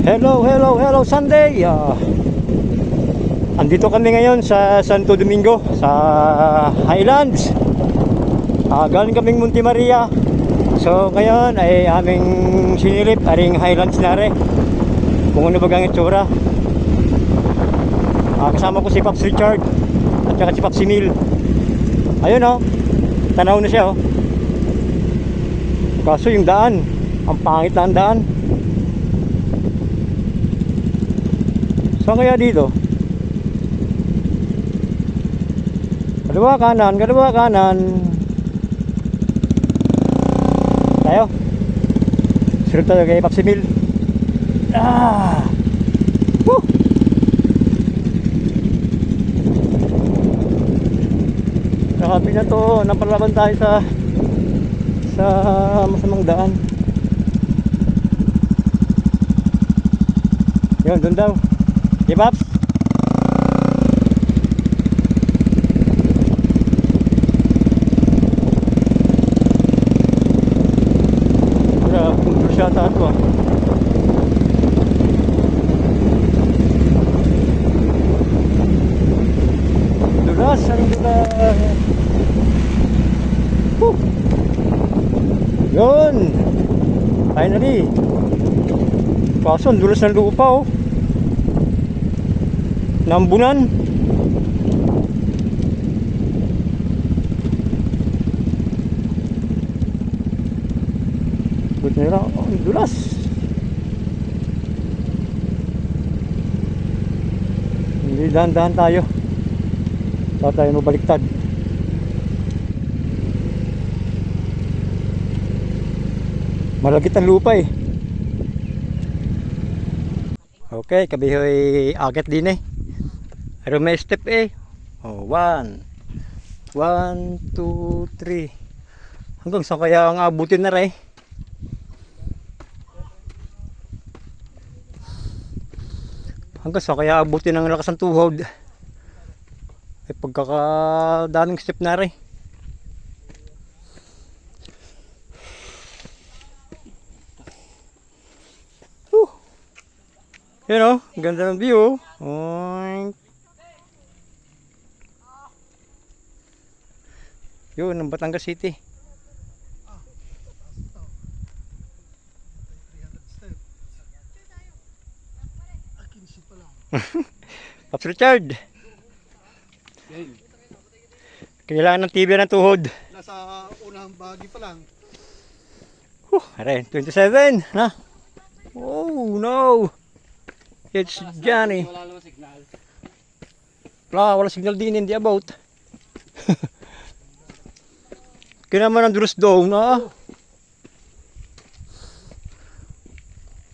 Hello Sunday. Andito kami ngayon sa Santo Domingo, sa Highlands. Galing kaming Monte Maria. So ngayon ay aming sinilip aring Highlands na rin. Kung ano bagang itsura. Kasama ko si Pops Richard at saka si Pops Emil. Ayun oh, tanaw na siya oh. Kaso yung daan, ang pangit na ang daan. Saan kaya dito? Kaliwa kanan. Tayo. Sunod tayo kay Pops Emil. Woo! Nakabi na to, napalaban tayo sa masamang daan. Yun, doon daw. Okay, Pops? Wala, kung bersyata ito ah. Dulas, ang dulas. Woo! Yun! Finally! Kaso, ang dulas ng lupa oh. Nambunan. Buti nila, oh, dulas. Hindi, dahan-dahan tayo. Baka tayo mabaliktad. Malagit ang lupa eh. Okay, kabihoy agad din eh. Pero may step eh. Oh, 1, 2, 3. Hanggang saan kaya ang abutin na rin? Hanggang saan kaya abutin ng lakas ng tuhod? Ay pagkakadaming step na rin. Yun o, ganda ng view. Yun, ang Batangas City. Pops Richard. Kailangan ng TV ng tuhod. Nasa unang bahagi pa lang. Aray, 27 na. Oh no. It's Johnny. Wala naman signal. Wala signal din in the about. Kaya naman ang dulos daw na.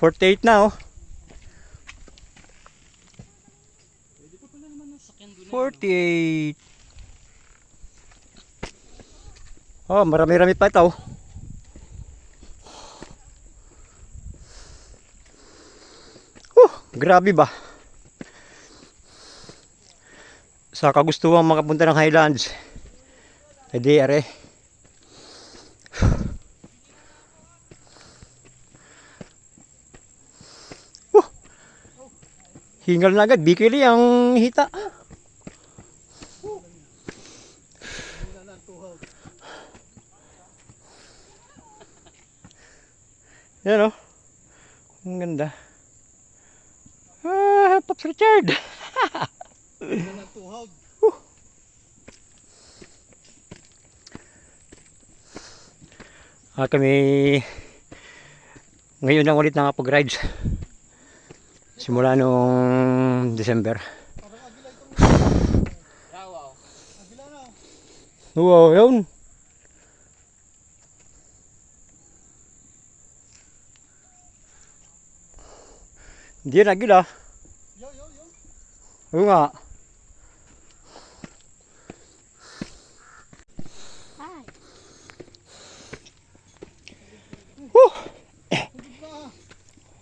48 na oh. 48. Oh, marami-rami pa ito. Grabe ba? Sa kagustuhan makapunta ng Highlands. Edi are. Hingal na agad, bikili ang hita. Yan o. Ang ganda. Pops Richard. Kami ngayon lang ulit nakapag-rides simula noong December. Wow, yun. Hindi na gila. Oo nga.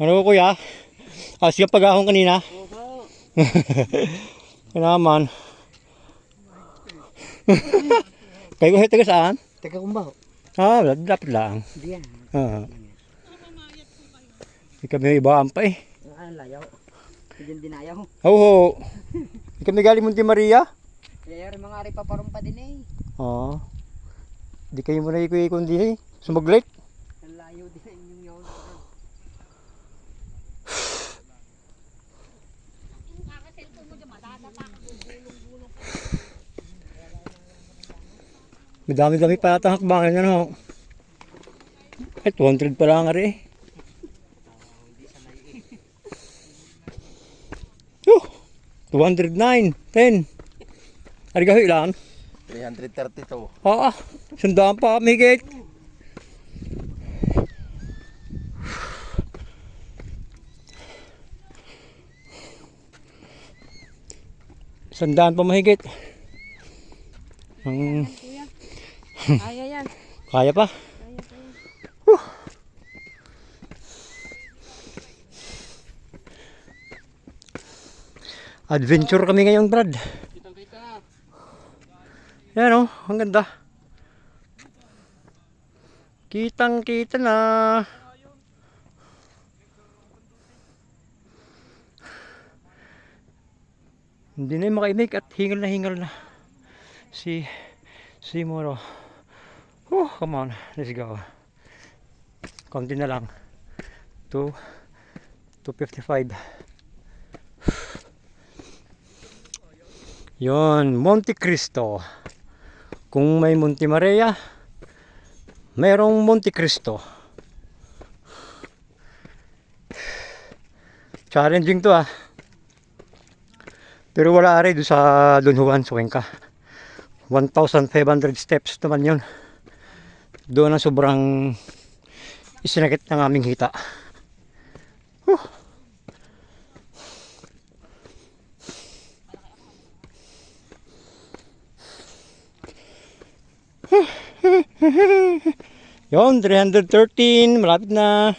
Ano ko kuya? Siya pag-ahong kanina. Kanaman. Kayo ko taga saan? Taga Kumbaho. Dapat lang. Diyan. Hindi kami ibaan pa eh. ang layaw. Hindi dinayaw. Oo. Di kami galing Monte Maria? Kaya rin mga ari paparong pa din eh. Oo. Di kayo muna ikuikon din eh. Sumaglit. Ang layo din ang inyong yaw. Madami-dami pa yata ang hakbangan ano. Ay, 200 pa lang ari. Oh, 209, 10. Ari gaho ilan? 332. Ah, sandaan pa mahigit. Sandaan pa mahigit. Ang Kaya yan. kaya pa. Adventure kami ngayon, Brad. Kitang-kita na. Yan oh, ang ganda. Kitang-kita na. Hindi na yung makaimik at hingal na si Moro. Come on, let's go. Konti na lang. 255. Yon, Monte Cristo. Kung may Monte Maria, merong Monte Cristo. Challenging to ah. Pero wala ari doon sa Don Juan, Cuenca. 1,500 steps naman yun. Doon ang sobrang isinakit ng aming hita. Yon, 313, malapit na.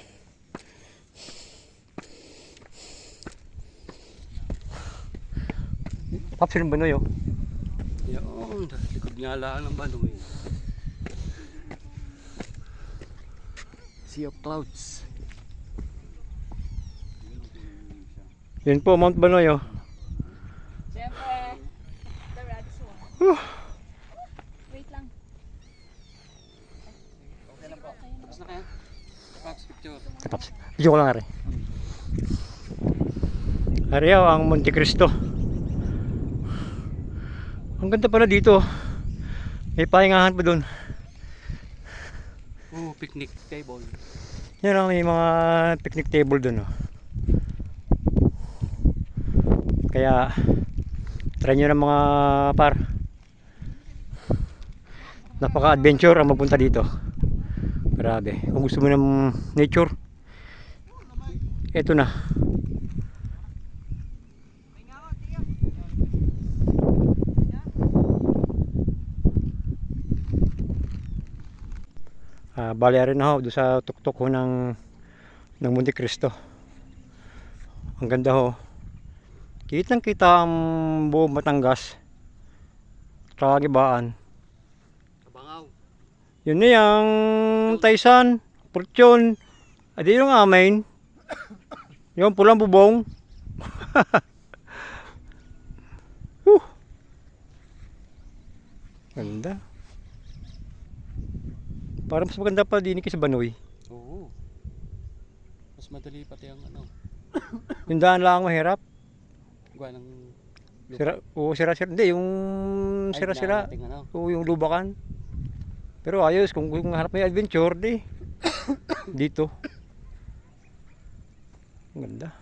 Paps, yung Banoy oh. Yun, likod nga lang ng Banoy. Sea of Clouds. Yun po, Mount Banoy oh. Siyempre, the red swan. Wait lang. Tapos na kaya? Paps, picture. Paps, video ko lang ari. Ari oh, ang Monte Cristo. Ang ganda pala dito. May pahingahan pa doon. Oh, picnic table. Yan ang may mga picnic table doon oh. Kaya try nyo ng mga par. Napaka-adventure ang magpunta dito. Grabe. Kung gusto mo ng nature, eto na. Bali rin na ho doon sa tuktok ho ng Monte Cristo. Ang ganda ho. Kitang kita ang buong Batangas. Tragibaan. Kabangaw. Yun na yung Taysan, Fortune. Adi yung amin. Yung pulang bubong. Ganda. Parang mas maganda pa din sa Banoy. Oo. Mas madali pati ang ano. Yung daan lang ang mahirap. Gawa ng Sira-sira. Hindi, yung sira-sira. nating ano. Oo, yung lubakan. Pero ayos, kung harap may adventure, di. Dito. Ang ganda.